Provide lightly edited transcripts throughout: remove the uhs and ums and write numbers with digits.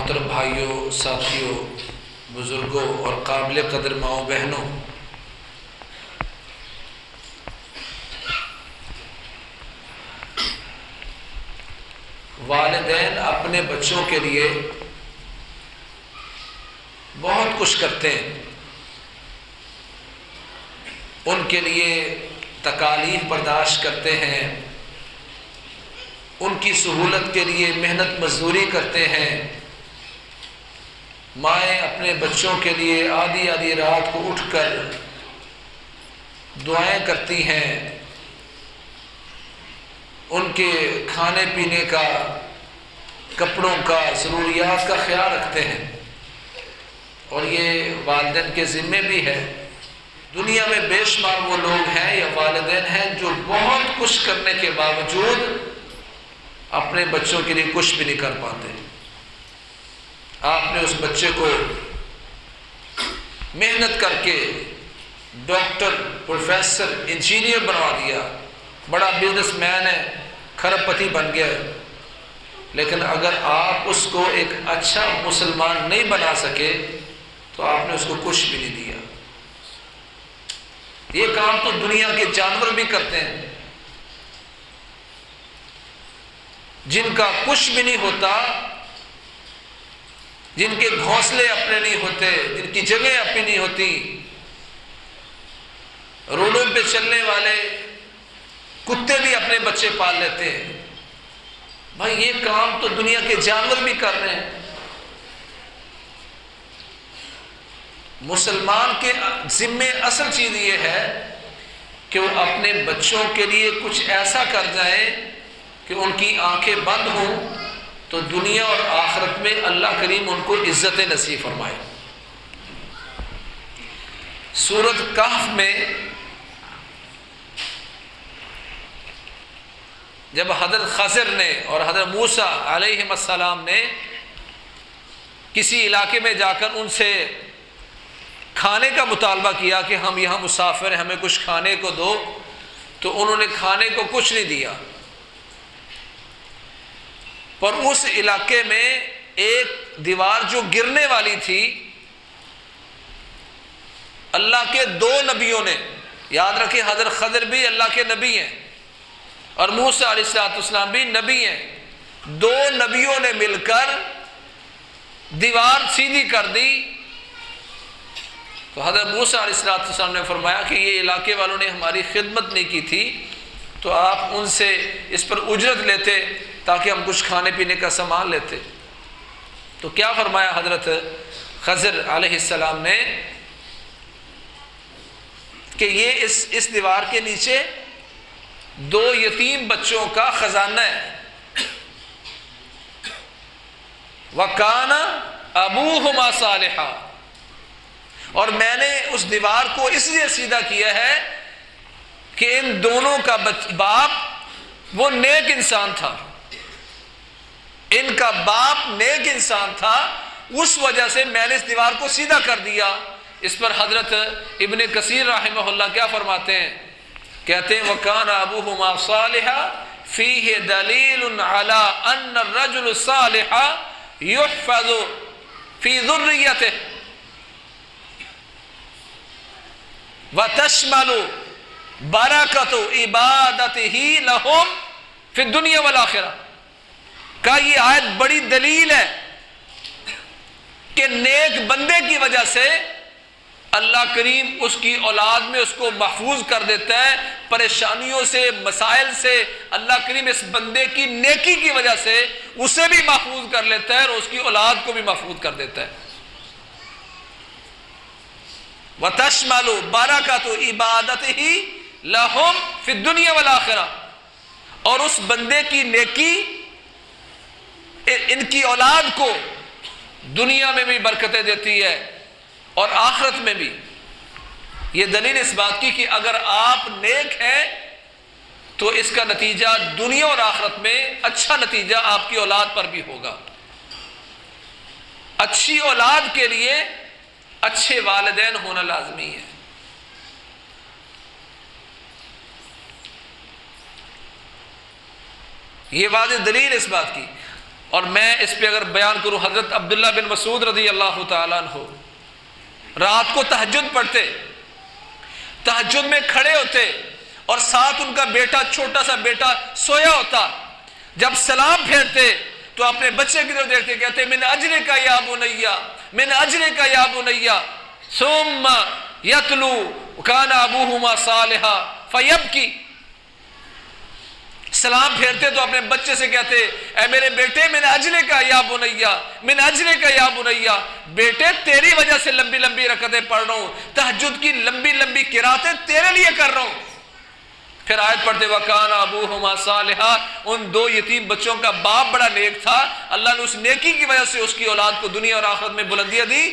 محترم بھائیوں، ساتھیوں، بزرگوں اور قابل قدر ماؤں بہنوں، والدین اپنے بچوں کے لیے بہت کچھ کرتے ہیں، ان کے لیے تکالیف برداشت کرتے ہیں، ان کی سہولت کے لیے محنت مزدوری کرتے ہیں۔ مائیں اپنے بچوں کے لیے آدھی آدھی رات کو اٹھ کر دعائیں کرتی ہیں، ان کے کھانے پینے کا، کپڑوں کا، ضروریات کا خیال رکھتے ہیں، اور یہ والدین کے ذمے بھی ہے۔ دنیا میں بے شمار وہ لوگ ہیں یا والدین ہیں جو بہت کچھ کرنے کے باوجود اپنے بچوں کے لیے کچھ بھی نہیں کر پاتے۔ آپ نے اس بچے کو محنت کر کے ڈاکٹر، پروفیسر، انجینئر بنوا دیا، بڑا بزنس مین ہے، کھرب پتی بن گیا، لیکن اگر آپ اس کو ایک اچھا مسلمان نہیں بنا سکے تو آپ نے اس کو کچھ بھی نہیں دیا۔ یہ کام تو دنیا کے جانور بھی کرتے ہیں، جن کا کچھ بھی نہیں ہوتا، جن کے گھونسلے اپنے نہیں ہوتے، جن کی جگہ اپنی نہیں ہوتی، روڈوں پہ چلنے والے کتے بھی اپنے بچے پال لیتے ہیں۔ بھائی یہ کام تو دنیا کے جانور بھی کر رہے ہیں۔ مسلمان کے ذمے اصل چیز یہ ہے کہ وہ اپنے بچوں کے لیے کچھ ایسا کر جائیں کہ ان کی آنکھیں بند ہوں تو دنیا اور آخرت میں اللہ کریم ان کو عزت نصیب فرمائے۔ سورۃ کہف میں جب حضرت خضر نے اور حضرت موسیٰ علیہ السلام نے کسی علاقے میں جا کر ان سے کھانے کا مطالبہ کیا کہ ہم یہاں مسافر ہیں، ہمیں کچھ کھانے کو دو، تو انہوں نے کھانے کو کچھ نہیں دیا۔ پر اس علاقے میں ایک دیوار جو گرنے والی تھی، اللہ کے دو نبیوں نے، یاد رکھیں حضرت خضر بھی اللہ کے نبی ہیں اور موسیٰ علیہ السلام بھی نبی ہیں، دو نبیوں نے مل کر دیوار سیدھی کر دی۔ تو حضرت موسیٰ علیہ السلام نے فرمایا کہ یہ علاقے والوں نے ہماری خدمت نہیں کی تھی، تو آپ ان سے اس پر اجرت لیتے تاکہ ہم کچھ کھانے پینے کا سامان لیتے۔ تو کیا فرمایا حضرت خضر علیہ السلام نے کہ یہ اس دیوار کے نیچے دو یتیم بچوں کا خزانہ ہے، وَكَانَ أَبُوهُمَا صَالِحًا، اور میں نے اس دیوار کو اس لیے سیدھا کیا ہے کہ ان دونوں کا باپ وہ نیک انسان تھا، ان کا باپ نیک انسان تھا، اس وجہ سے میں نے اس دیوار کو سیدھا کر دیا۔ اس پر حضرت ابن کثیر رحمہ اللہ کیا فرماتے ہیں؟ کہتے ہیں وَكَانَ أَبُوهُمَا صَالِحًا فِيهِ دَلِيلٌ عَلَىٰ أَنَّ الرَّجُلُ الصَّالِحَ يُحْفَظُ فِي ذُرِّيَّتِهِ وَتَشْمَلُ بَرَكَةُ عِبَادَتِهِ لَهُمْ فِي الدُّنْيَا وَالْآخِرَةِ کا یہ آیت بڑی دلیل ہے کہ نیک بندے کی وجہ سے اللہ کریم اس کی اولاد میں اس کو محفوظ کر دیتا ہے، پریشانیوں سے، مسائل سے اللہ کریم اس بندے کی نیکی کی وجہ سے اسے بھی محفوظ کر لیتا ہے اور اس کی اولاد کو بھی محفوظ کر دیتا ہے۔ وَتَشْمَلُ بَرَكَةُ عِبَادَتِهِ لَهُمْ فِي الدُّنْيَا وَالْآخِرَةِ، اور اس بندے کی نیکی ان کی اولاد کو دنیا میں بھی برکتیں دیتی ہے اور آخرت میں بھی۔ یہ دلیل اس بات کی کہ اگر آپ نیک ہیں تو اس کا نتیجہ دنیا اور آخرت میں اچھا نتیجہ آپ کی اولاد پر بھی ہوگا۔ اچھی اولاد کے لیے اچھے والدین ہونا لازمی ہے۔ یہ واضح دلیل اس بات کی۔ اور میں اس پہ اگر بیان کروں، حضرت عبداللہ بن مسعود رضی اللہ تعالیٰ عنہ رات کو تہجد پڑھتے، تہجد میں کھڑے ہوتے اور ساتھ ان کا بیٹا، چھوٹا سا بیٹا سویا ہوتا، جب سلام پھیرتے تو اپنے بچے کی طرف دیکھتے، کہتے من اجرک یا بنیا، من اجرک یا بنیا، ثم یتلو کان ابوہما صالحا فیبکی۔ سلام پھیرتے تو اپنے بچے سے کہتے اے میرے بیٹے من اجرک یا بنیا، من اجرک یا بنیا، بیٹے تیری وجہ سے لمبی لمبی رکعتیں پڑھ رہا ہوں، تہجد کی لمبی لمبی قراتیں تیرے لیے کر رہا ہوں۔ پھر آیت پڑھتے وَكَانَ أَبُوهُمَا صَالِحًا، ان دو یتیم بچوں کا باپ بڑا نیک تھا، اللہ نے اس نیکی کی وجہ سے اس کی اولاد کو دنیا اور آخرت میں بلندیاں دی،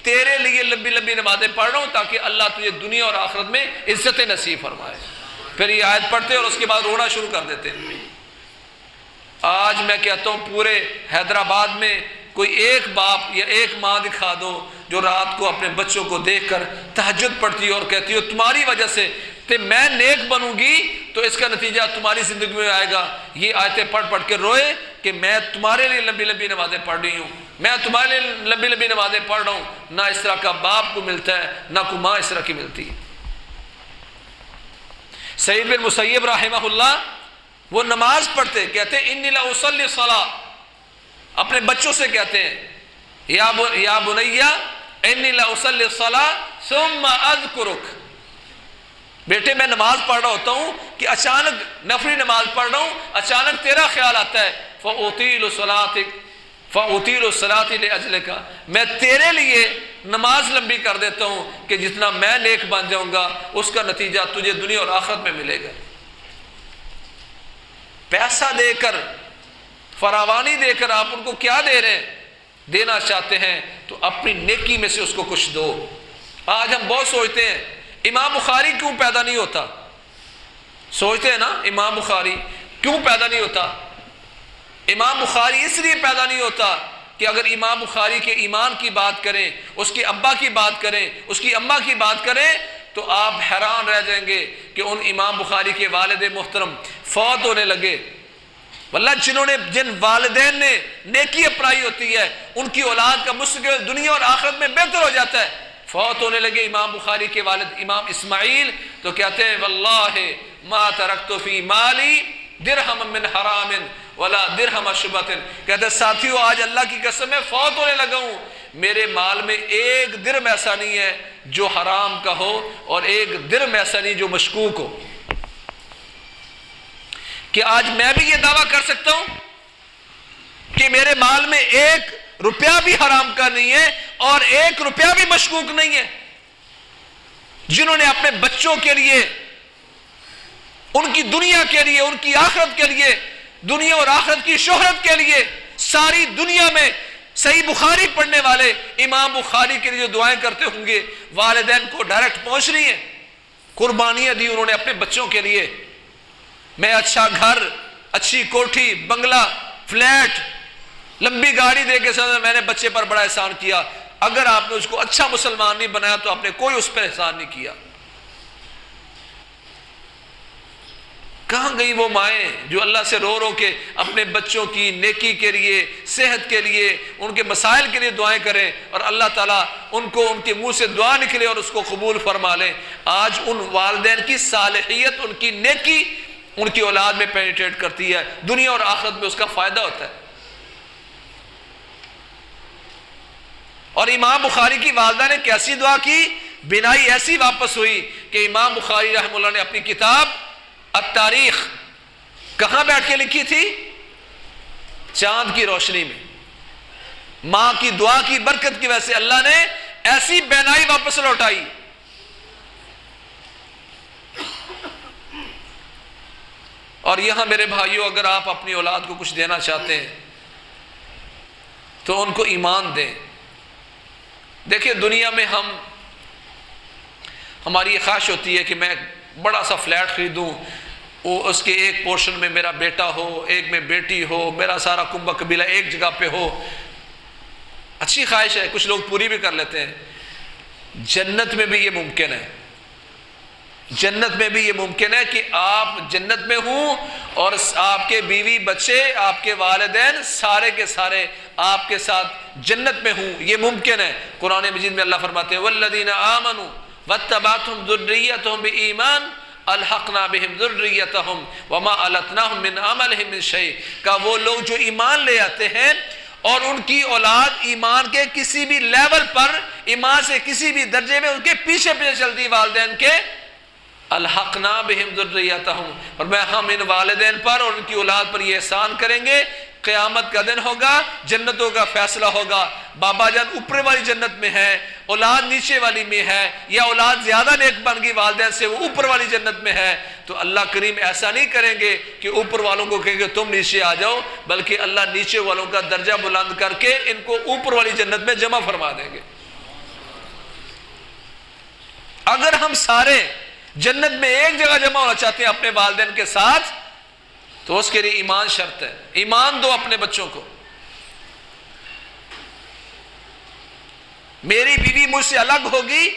تیرے لیے لمبی لمبی نمازیں پڑھ رہا ہوں تاکہ اللہ تجھے دنیا اور آخرت میں عزت نصیب فرمائے۔ پھر یہ آیت پڑھتے اور اس کے بعد رونا شروع کر دیتے۔ آج میں کہتا ہوں پورے حیدرآباد میں کوئی ایک باپ یا ایک ماں دکھا دو جو رات کو اپنے بچوں کو دیکھ کر تہجد پڑھتی ہے اور کہتی ہے تمہاری وجہ سے میں نیک بنوں گی تو اس کا نتیجہ تمہاری زندگی میں آئے گا۔ یہ آیتیں پڑھ پڑھ کے روئے کہ میں تمہارے لیے لمبی لمبی نمازیں پڑھ رہی ہوں، میں تمہارے لیے لمبی لمبی نمازیں پڑھ رہا ہوں، نہ اس طرح کا باپ کو ملتا ہے، نہ کوئی ماں اس طرح کی ملتی ہے۔ سعید بن مسیب رحمہ اللہ وہ نماز پڑھتے، کہتے انی لاصلی الصلاۃ، اپنے بچوں سے کہتے ہیں یا بنیا انی لاصلی الصلاۃ ثم اذکرک، بیٹے میں نماز پڑھ رہا ہوتا ہوں کہ اچانک نفلی نماز پڑھ رہا ہوں، اچانک تیرا خیال آتا ہے فَأُطِيلُ الصَّلَاةِ لِأَجْلِكَ، میں تیرے لیے نماز لمبی کر دیتا ہوں کہ جتنا میں نیک بن جاؤں گا اس کا نتیجہ تجھے دنیا اور آخرت میں ملے گا۔ پیسہ دے کر، فراوانی دے کر آپ ان کو کیا دے رہے ہیں؟ دینا چاہتے ہیں تو اپنی نیکی میں سے اس کو کچھ دو۔ آج ہم بہت سوچتے ہیں امام بخاری کیوں پیدا نہیں ہوتا، سوچتے ہیں نا امام بخاری کیوں پیدا نہیں ہوتا؟ امام بخاری اس لیے پیدا نہیں ہوتا کہ اگر امام بخاری کے ایمان کی بات کریں، اس کے ابا کی بات کریں، اس کی اماں کی بات کریں تو آپ حیران رہ جائیں گے کہ ان امام بخاری کے والد محترم فوت ہونے لگے۔ واللہ جن والدین نے نیکی اپنائی ہوتی ہے ان کی اولاد کا مستقبل دنیا اور آخرت میں بہتر ہو جاتا ہے۔ فوت ہونے لگے امام بخاری کے والد امام اسماعیل تو کہتے ہیں واللہ ما ترکت فی مالی درہم من حرام ولا درہم شبۃ، کہتے ہیں ساتھیو آج اللہ کی قسم ہے فوت ہونے لگا ہوں، میرے مال میں ایک درہم ایسا نہیں ہے جو حرام کا ہو اور ایک درہم ایسا نہیں جو مشکوک ہو۔ کہ آج میں بھی یہ دعویٰ کر سکتا ہوں کہ میرے مال میں ایک روپیہ بھی حرام کا نہیں ہے اور ایک روپیہ بھی مشکوک نہیں ہے۔ جنہوں نے اپنے بچوں کے لیے، ان کی دنیا کے لیے، ان کی آخرت کے لیے، دنیا اور آخرت کی شہرت کے لیے، ساری دنیا میں صحیح بخاری پڑھنے والے امام بخاری کے لیے جو دعائیں کرتے ہوں گے والدین کو ڈائریکٹ پہنچ رہی ہیں، قربانیاں دی انہوں نے اپنے بچوں کے لیے۔ میں اچھا گھر، اچھی کوٹھی، بنگلہ، فلیٹ، لمبی گاڑی دے کے سمجھا میں نے بچے پر بڑا احسان کیا۔ اگر آپ نے اس کو اچھا مسلمان نہیں بنایا تو آپ نے کوئی اس پر احسان نہیں کیا۔ کہاں گئی وہ مائیں جو اللہ سے رو رو کے اپنے بچوں کی نیکی کے لیے، صحت کے لیے، ان کے مسائل کے لیے دعائیں کریں اور اللہ تعالیٰ ان کو ان کے منہ سے دعا نکلے اور اس کو قبول فرما لیں۔ آج ان والدین کی صالحیت، ان کی نیکی ان کی اولاد میں پینیٹریٹ کرتی ہے، دنیا اور آخرت میں اس کا فائدہ ہوتا ہے۔ اور امام بخاری کی والدہ نے کیسی دعا کی، بینائی ایسی واپس ہوئی کہ امام بخاری رحمہ اللہ نے اپنی کتاب التاریخ کہاں بیٹھ کے لکھی تھی؟ چاند کی روشنی میں۔ ماں کی دعا کی برکت کی وجہ سے اللہ نے ایسی بینائی واپس لوٹائی۔ اور یہاں میرے بھائیوں اگر آپ اپنی اولاد کو کچھ دینا چاہتے ہیں تو ان کو ایمان دیں۔ دیکھیں دنیا میں ہماری یہ خواہش ہوتی ہے کہ میں بڑا سا فلیٹ خریدوں، اس کے ایک پورشن میں میرا بیٹا ہو، ایک میں بیٹی ہو، میرا سارا کنبہ قبیلہ ایک جگہ پہ ہو۔ اچھی خواہش ہے، کچھ لوگ پوری بھی کر لیتے ہیں۔ جنت میں بھی یہ ممکن ہے، جنت میں بھی یہ ممکن ہے کہ آپ جنت میں ہوں اور آپ کے بیوی بچے آپ کے والدین سارے کے سارے آپ کے ساتھ جنت میں ہوں، یہ ممکن ہے۔ قرآن مجید میں اللہ فرماتے ہیں والذین آمنوا واتبعتهم ذریتهم بایمان الحقنا بهم ذریتهم وما التناهم من عملهم من شیء، کہ وہ لوگ جو ایمان لے آتے ہیں اور ان کی اولاد ایمان کے کسی بھی لیول پر، ایمان سے کسی بھی درجے میں ان کے پیچھے پیچھے چلتی والدین کے، الحقنا بہم ذریتہم، اور میں ہم ان والدین پر اور ان کی اولاد پر یہ احسان کریں گے۔ قیامت کا دن ہوگا، جنتوں کا فیصلہ ہوگا، بابا جان اوپر والی جنت میں ہے، اولاد نیچے والی میں ہے، یا اولاد زیادہ نیک بن گئی والدین سے وہ اوپر والی جنت میں ہے، تو اللہ کریم ایسا نہیں کریں گے کہ اوپر والوں کو کہیں گے تم نیچے آ جاؤ، بلکہ اللہ نیچے والوں کا درجہ بلند کر کے ان کو اوپر والی جنت میں جمع فرما دیں گے۔ اگر ہم سارے جنت میں ایک جگہ جمع ہونا چاہتے ہیں اپنے والدین کے ساتھ، تو اس کے لیے ایمان شرط ہے۔ ایمان دو اپنے بچوں کو۔ میری بیوی مجھ سے الگ ہوگی،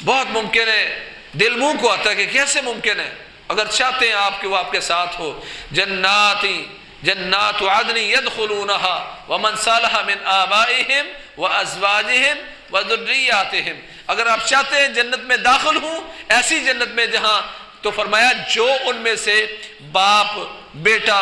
بہت ممکن ہے، دل منہ کو آتا ہے کہ کیسے ممکن ہے؟ اگر چاہتے ہیں آپ کہ وہ آپ کے ساتھ ہو، جنات عدن يدخلونها ومن صالح من آبائهم وازواجهم وذرياتهم، اگر آپ چاہتے ہیں جنت میں داخل ہوں، ایسی جنت میں جہاں، تو فرمایا جو ان میں سے باپ بیٹا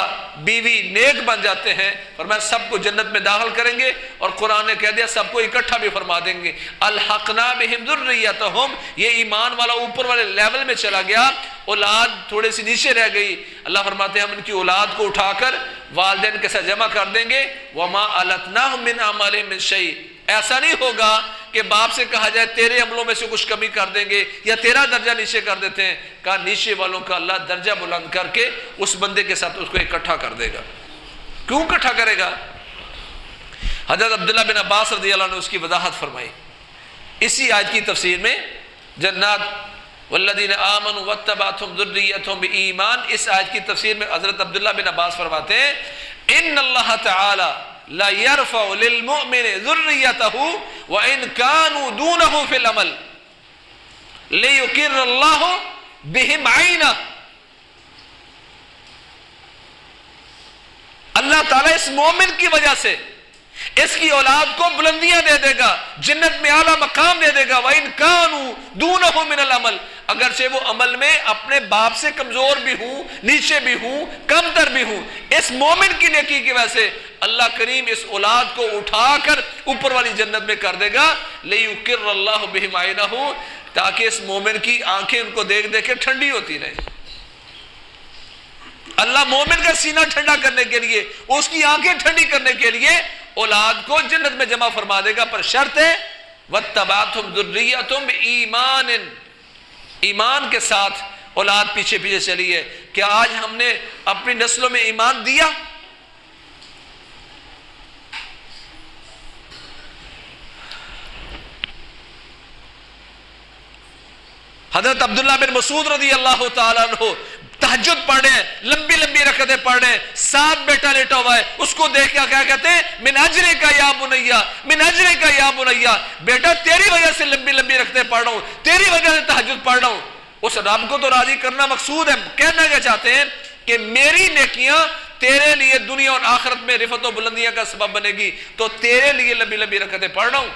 بیوی نیک بن جاتے ہیں، فرمایا سب کو جنت میں داخل کریں گے، اور قرآن نے کہہ دیا سب کو اکٹھا بھی فرما دیں گے۔ الحقنا بہم ذریتہم، یہ ایمان والا اوپر والے لیول میں چلا گیا، اولاد تھوڑے سی نیچے رہ گئی، اللہ فرماتے ہیں ہم ان کی اولاد کو اٹھا کر والدین کے ساتھ جمع کر دیں گے۔ وما التناہم من اعمالہم من شیء، ایسا نہیں ہوگا کہ باپ سے کہا جائے تیرے عملوں میں سے کچھ کمی کر دیں گے یا تیرا درجہ نیچے کر دیتے ہیں، کہا نیچے والوں کا اللہ درجہ بلند کر کے اس بندے کے ساتھ اس کو اکٹھا کر دے گا۔ کیوں اکٹھا کرے گا؟ حضرت عبداللہ بن عباس رضی اللہ عنہ اس کی وضاحت فرمائی اسی آیت کی تفسیر میں، جنات والذین آمنوا واتبعتهم ذریتهم بایمان، اس آیت کی تفسیر میں حضرت عبداللہ بن عباس فرماتے ہیں ان اللہ تعالی لا يرفع للمؤمن ذریته وان كانوا دونه في العمل ليقر الله بهم عینہ، اللہ تعالیٰ اس مومن کی وجہ سے اس کی اولاد کو بلندیاں دے دے گا، جنت میں اعلیٰ مقام دے دے گا۔ وَإِن كَانُوا دُونَهُ مِنَ الْعَمَلِ، اگرچہ وہ عمل میں اپنے باپ سے کمزور بھی ہوں، نیچے بھی ہوں، کم تر بھی ہوں، اس مومن کی نیکی کی وجہ سے اللہ کریم اس اولاد کو اٹھا کر اوپر والی جنت میں کر دے گا۔ لِيُقِرَّ اللَّهُ بِهِمْ عَيْنَهُ، تاکہ اس مومن کی آنکھیں ان کو دیکھ دیکھ کے ٹھنڈی ہوتی رہے۔ اللہ مومن کا سینہ ٹھنڈا کرنے کے لیے، اس کی آنکھیں ٹھنڈی کرنے کے لیے اولاد کو جنت میں جمع فرما دے گا، پر شرط ہے وَاتَّبَعْتُمْ ذُرِّيَّتُمْ بِإِيمَانٍ، ایمان کے ساتھ اولاد پیچھے پیچھے چلی ہے۔ کیا آج ہم نے اپنی نسلوں میں ایمان دیا؟ حضرت عبداللہ بن مسعود رضی اللہ تعالیٰ عنہ تہجد پڑھ رہے ہیں، لمبی لمبی رکعتیں پڑھ رہے ہیں، ساتھ بیٹا لیٹا ہوا ہے، اس کو دیکھ کے کیا کہتے ہیں من اجرے کا یا بنیا، من اجرے کا یا بنیا، بیٹا تیری وجہ سے لمبی لمبی رکعتیں پڑھ رہا ہوں، تیری وجہ سے تہجد پڑھ رہا ہوں۔ اس رب کو تو راضی کرنا مقصود ہے، کہنا کیا چاہتے ہیں کہ میری نیکیاں تیرے لیے دنیا اور آخرت میں رفعت و بلندیاں کا سبب بنے گی، تو تیرے لیے لمبی لمبی رکعتیں پڑھ رہا ہوں۔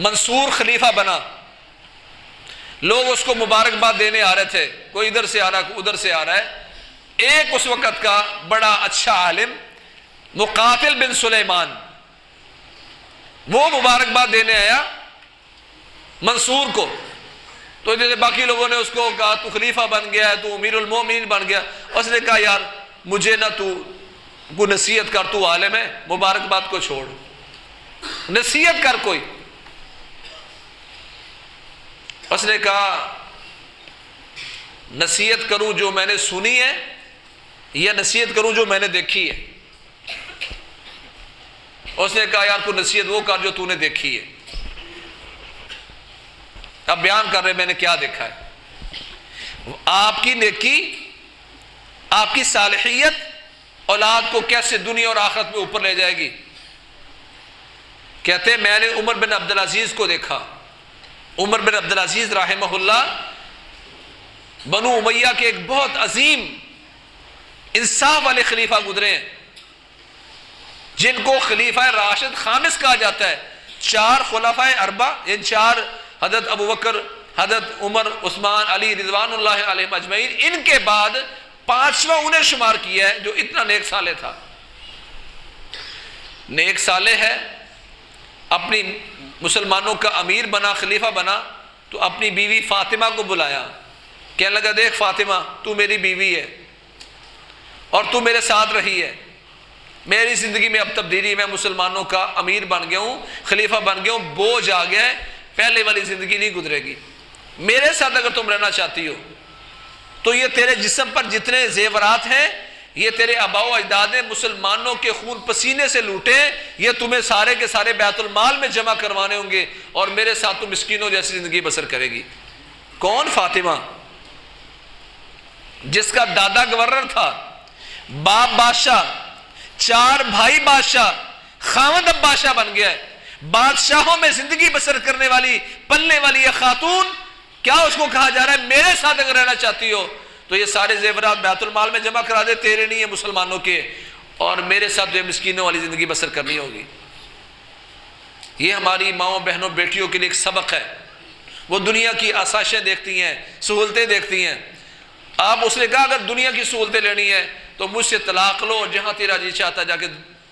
منصور خلیفہ بنا، لوگ اس کو مبارکباد دینے آ رہے تھے، کوئی ادھر سے آ رہا ہے کوئی ادھر سے آ رہا ہے۔ ایک اس وقت کا بڑا اچھا عالم مقاتل بن سلیمان، وہ مبارکباد دینے آیا منصور کو، تو جیسے باقی لوگوں نے اس کو کہا تو خلیفہ بن گیا ہے، تو امیر المومنین بن گیا، اس نے کہا یار مجھے نہ تو کوئی نصیحت کر، تو عالم ہے، مبارکباد کو چھوڑ، نصیحت کر کوئی۔ اس نے کہا نصیحت کروں جو میں نے سنی ہے یا نصیحت کروں جو میں نے دیکھی ہے؟ اس نے کہا یار کو نصیحت وہ کر جو تو نے دیکھی ہے۔ اب بیان کر رہے میں نے کیا دیکھا ہے، آپ کی نیکی، آپ کی صالحیت اولاد کو کیسے دنیا اور آخرت میں اوپر لے جائے گی۔ کہتے ہیں میں نے عمر بن عبدالعزیز کو دیکھا. عمر بن عبدالعزیز رحمہ اللہ بنو امیہ کے ایک بہت عظیم انصاف والے خلیفہ گزرے ہیں، جن کو خلیفہ راشد خامس کہا جاتا ہے. 4 خلفائے اربع، ان 4 حضرت ابوبکر، حضرت عمر، عثمان، علی رضوان اللہ علیہم اجمعین، ان کے بعد 5واں انہیں شمار کیا ہے جو اتنا نیک صالح تھا. نیک صالح ہے، اپنی مسلمانوں کا امیر بنا، خلیفہ بنا، تو اپنی بیوی فاطمہ کو بلایا. کہنے لگا دیکھ فاطمہ، تو میری بیوی ہے اور تو میرے ساتھ رہی ہے، میری زندگی میں اب تبدیلی، میں مسلمانوں کا امیر بن گیا ہوں، خلیفہ بن گیا ہوں، بوجھ آ گیا ہے، پہلے والی زندگی نہیں گزرے گی. میرے ساتھ اگر تم رہنا چاہتی ہو تو یہ تیرے جسم پر جتنے زیورات ہیں یہ تیرے آباء و اجداد نے مسلمانوں کے خون پسینے سے لوٹے، یہ تمہیں سارے کے سارے بیت المال میں جمع کروانے ہوں گے اور میرے ساتھ تم مسکینوں جیسی زندگی بسر کرے گی. کون؟ فاطمہ، جس کا دادا گورنر تھا، باپ بادشاہ، 4 بھائی بادشاہ، خاوند اب بادشاہ بن گیا ہے. بادشاہوں میں زندگی بسر کرنے والی، پلنے والی یہ خاتون، کیا اس کو کہا جا رہا ہے میرے ساتھ اگر رہنا چاہتی ہو تو یہ سارے زیورات بیت المال میں جمع کرا دے، تیرے نہیں ہے مسلمانوں کے، اور میرے ساتھ جو مسکینوں والی زندگی بسر کرنی ہوگی. یہ ہماری ماؤں بہنوں بیٹیوں کے لیے ایک سبق ہے. وہ دنیا کی آسائشیں دیکھتی ہیں، سہولتیں دیکھتی ہیں. آپ اس نے کہا اگر دنیا کی سہولتیں لینی ہے تو مجھ سے طلاق لو، جہاں تیرا جی چاہتا جا کے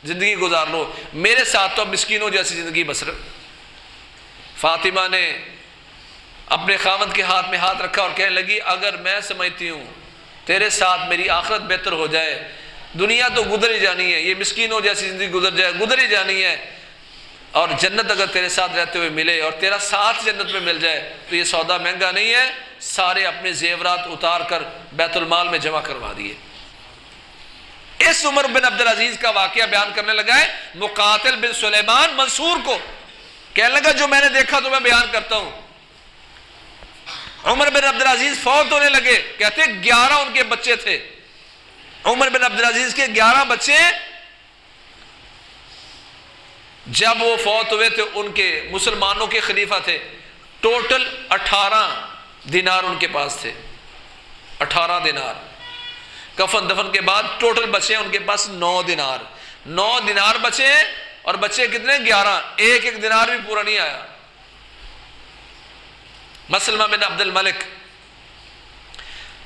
زندگی گزار لو، میرے ساتھ تو مسکینوں جیسی زندگی بسر. فاطمہ نے اپنے خاوند کے ہاتھ میں ہاتھ رکھا اور کہنے لگی اگر میں سمجھتی ہوں تیرے ساتھ میری آخرت بہتر ہو جائے، دنیا تو گزر ہی جانی ہے، یہ مسکینوں جیسی زندگی گزر ہی جانی ہے، اور جنت اگر تیرے ساتھ رہتے ہوئے ملے اور تیرا ساتھ جنت میں مل جائے تو یہ سودا مہنگا نہیں ہے. سارے اپنے زیورات اتار کر بیت المال میں جمع کروا دیے. اس عمر بن عبدالعزیز کا واقعہ بیان کرنے لگا ہے مقاتل بن سلیمان منصور کو. کہنے لگا جو میں نے دیکھا تو میں بیان کرتا ہوں. عمر بن عبدالعزیز فوت ہونے لگے، کہتے 11 ان کے بچے تھے. عمر بن عبدالعزیز کے 11 بچے، جب وہ فوت ہوئے تھے ان کے مسلمانوں کے خلیفہ تھے. ٹوٹل 18 دینار ان کے پاس تھے. 18 دینار کفن دفن کے بعد ٹوٹل بچے ان کے پاس 9 دینار. 9 دینار بچے، اور بچے کتنے؟ 11. ایک دینار بھی پورا نہیں آیا. مسلمہ بن عبد الملک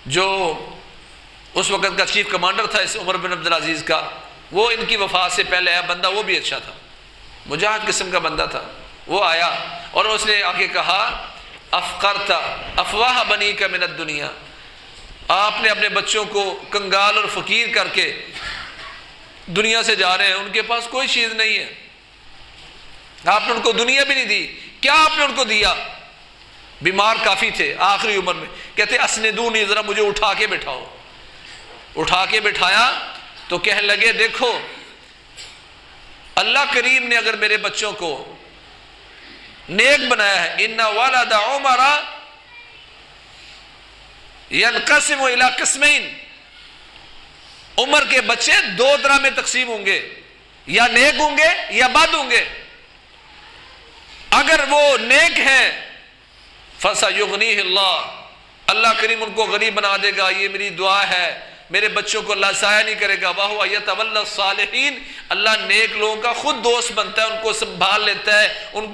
جو اس وقت کا چیف کمانڈر تھا اس عمر بن عبدالعزیز کا، وہ ان کی وفات سے پہلے آیا بندہ. وہ بھی اچھا تھا، مجاہد قسم کا بندہ تھا. وہ آیا اور اس نے آ کے کہا افقرت افواہ بنی کا من الدنیا، آپ نے اپنے بچوں کو کنگال اور فقیر کر کے دنیا سے جا رہے ہیں، ان کے پاس کوئی چیز نہیں ہے، آپ نے ان کو دنیا بھی نہیں دی. کیا آپ نے ان کو دیا؟ بیمار کافی تھے آخری عمر میں. کہتے اسندونی، ذرا مجھے اٹھا کے بٹھاؤ. اٹھا کے بٹھایا تو کہنے لگے دیکھو اللہ کریم نے اگر میرے بچوں کو نیک بنایا ہے، ان ولد عمر ينقسم الى قسمین، عمر کے بچے 2 طرح میں تقسیم ہوں گے، یا نیک ہوں گے یا بد ہوں گے. اگر وہ نیک ہیں فَسَيُغْنِيهِ اللَّهُ، اللہ کریم ان کو غنی بنا دے گا. یہ میری دعا ہے، میرے بچوں کو اللہ ضائع نہیں کرے گا. وَهُوَ يَتَوَلَّى الصَّالِحِينَ، اللہ نیک لوگوں کا خود دوست بنتا ہے، ان کو سنبھال لیتا ہے، ان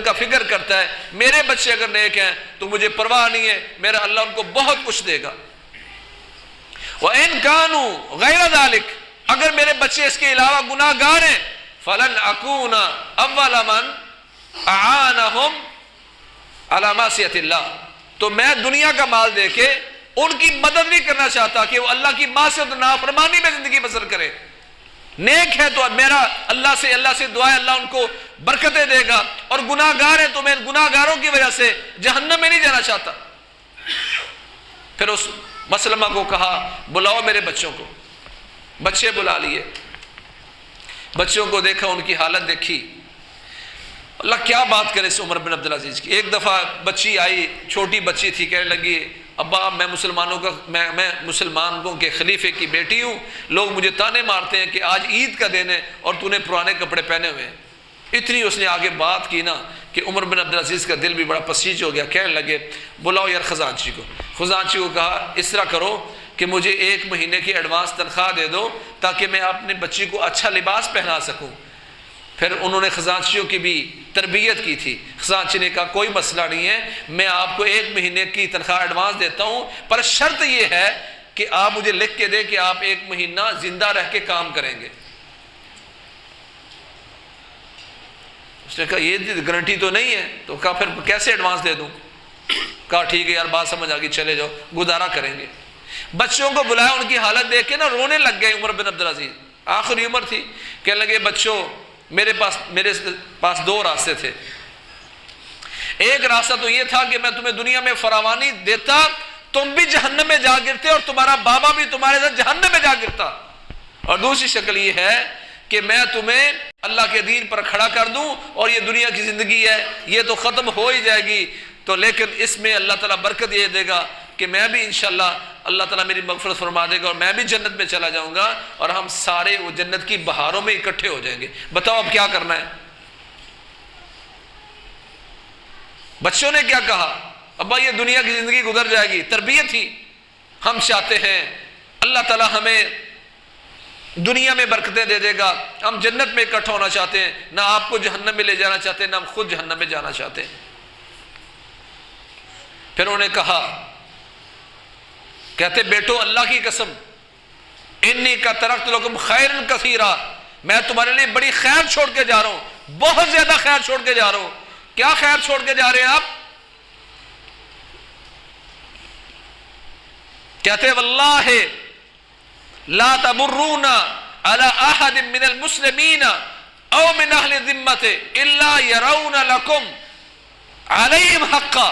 کا فکر کرتا ہے. میرے بچے اگر نیک ہیں تو مجھے پرواہ نہیں ہے، میرا اللہ ان کو بہت کچھ دے گا. وَإِن كَانُوا غَيْرَ ذَلِكَ، اگر میرے بچے اس کے علاوہ گناہ گار ہیں، فَلَنْ أَكُونَ أَوَّلَ مَنْ أَعَانَهُمْ عَلَى مَعْصِيَةِ اللَّهِ، تو میں دنیا کا مال دے کے ان کی مدد نہیں کرنا چاہتا کہ وہ اللہ کی معصیت اور نافرمانی میں زندگی بسر کرے. نیک ہے تو میرا اللہ سے دعا ہے اللہ ان کو برکتیں دے گا، اور گناہ گار ہیں تو میں گناہ گاروں کی وجہ سے جہنم میں نہیں جانا چاہتا. پھر اس مسلمہ کو کہا بلاؤ میرے بچوں کو. بچے بلا لیے، بچوں کو دیکھا، ان کی حالت دیکھی. اللہ کیا بات کرے اس عمر بن عبدالعزیز کی. ایک دفعہ بچی آئی، چھوٹی بچی تھی، کہنے لگی ابا میں مسلمانوں کے خلیفے کی بیٹی ہوں، لوگ مجھے تانے مارتے ہیں کہ آج عید کا دن ہے اور تو نے پرانے کپڑے پہنے ہوئے ہیں. اتنی اس نے آگے بات کی نا کہ عمر بن عبدالعزیز کا دل بھی بڑا پسیج ہو گیا. کہنے لگے بلاؤ یار خزانچی کو. خزانچی کو کہا اس طرح کرو کہ مجھے 1 مہینے کی ایڈوانس تنخواہ دے دو تاکہ میں اپنے بچی کو اچھا لباس پہنا سکوں. پھر انہوں نے خزانچیوں کی بھی تربیت کی تھی. خزانچی نے کہا کوئی مسئلہ نہیں ہے، میں آپ کو 1 مہینے کی تنخواہ ایڈوانس دیتا ہوں، پر شرط یہ ہے کہ آپ مجھے لکھ کے دیں کہ آپ 1 مہینہ زندہ رہ کے کام کریں گے. اس نے کہا یہ گارنٹی تو نہیں ہے. تو کہا پھر کیسے ایڈوانس دے دوں؟ کہا ٹھیک ہے یار بات سمجھ آ گئی، چلے جاؤ گزارا کریں گے. بچوں کو بلایا، ان کی حالت دیکھ کے نا رونے لگ گئے عمر بن عبدالعزیز. آخری عمر تھی. کہنے لگے بچوں میرے پاس 2 راستے تھے. ایک راستہ تو یہ تھا کہ میں تمہیں دنیا میں فراوانی دیتا، تم بھی جہنم میں جا گرتے اور تمہارا بابا بھی تمہارے ساتھ جہنم میں جا گرتا. اور دوسری شکل یہ ہے کہ میں تمہیں اللہ کے دین پر کھڑا کر دوں اور یہ دنیا کی زندگی ہے یہ تو ختم ہو ہی جائے گی، تو لیکن اس میں اللہ تعالیٰ برکت یہ دے گا کہ میں بھی انشاءاللہ اللہ تعالیٰ میری مغفرت فرما دے گا اور میں بھی جنت میں چلا جاؤں گا اور ہم سارے وہ جنت کی بہاروں میں اکٹھے ہو جائیں گے. بتاؤ اب کیا کرنا ہے؟ بچوں نے کیا کہا؟ ابا یہ دنیا کی زندگی گزر جائے گی، تربیت ہی. ہم چاہتے ہیں اللہ تعالیٰ ہمیں دنیا میں برکتیں دے دے گا، ہم جنت میں اکٹھا ہونا چاہتے ہیں، نہ آپ کو جہنم میں لے جانا چاہتے ہیں، نہ ہم خود جہنم میں جانا چاہتے ہیں. پھر انہوں نے کہا، کہتے بیٹو اللہ کی قسم انی کا ترکت لکم خیر کثیرا، میں تمہارے لیے بڑی خیر چھوڑ کے جا رہا ہوں، بہت زیادہ خیر چھوڑ کے جا رہا ہوں. کیا خیر چھوڑ کے جا رہے ہیں آپ؟ کہتے واللہ لا تبرون على احد من المسلمین او من اہل الذمۃ الا يرون لكم علیہم حقا.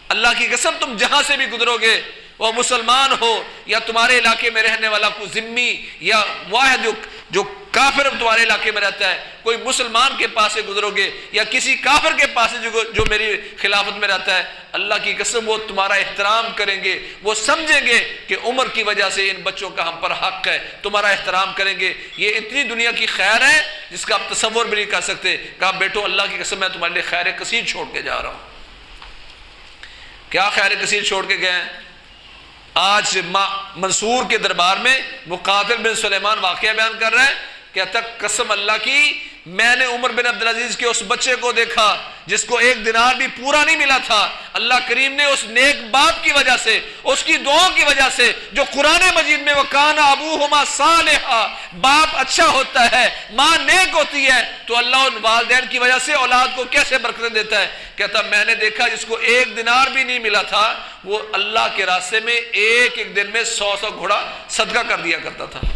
اللہ کی قسم تم جہاں سے بھی گزرو گے، وہ مسلمان ہو یا تمہارے علاقے میں رہنے والا کوئی ذمی یا واحد جو کافر تمہارے علاقے میں رہتا ہے، کوئی مسلمان کے پاس سے گزرو گے یا کسی کافر کے پاس سے جو میری خلافت میں رہتا ہے، اللہ کی قسم وہ تمہارا احترام کریں گے، وہ سمجھیں گے کہ عمر کی وجہ سے ان بچوں کا ہم پر حق ہے، تمہارا احترام کریں گے. یہ اتنی دنیا کی خیر ہے جس کا آپ تصور بھی نہیں کر سکتے. کہا بیٹو اللہ کی قسم میں تمہارے لیے خیر کثیر چھوڑ کے جا رہا ہوں. کیا خیر کثیر چھوڑ کے گئے ہیں؟ آج منصور کے دربار میں مقاتل بن سلیمان واقعہ بیان کر رہا ہے، کہتا قسم اللہ کی میں نے عمر بن عبدالعزیز کے اس بچے کو دیکھا جس کو 1 دینار بھی پورا نہیں ملا تھا. اللہ کریم نے اس نیک باپ کی وجہ سے، اس کی دعاؤں کی وجہ سے، جو قرآن مجید میں وَكَانَ أَبُوهُمَا صَالِحًا، باپ اچھا ہوتا ہے، ماں نیک ہوتی ہے، تو اللہ ان والدین کی وجہ سے اولاد کو کیسے برکتیں دیتا ہے. کہتا میں نے دیکھا جس کو 1 دینار بھی نہیں ملا تھا وہ اللہ کے راستے میں ایک دن میں 100 گھوڑا صدقہ کر دیا کرتا تھا.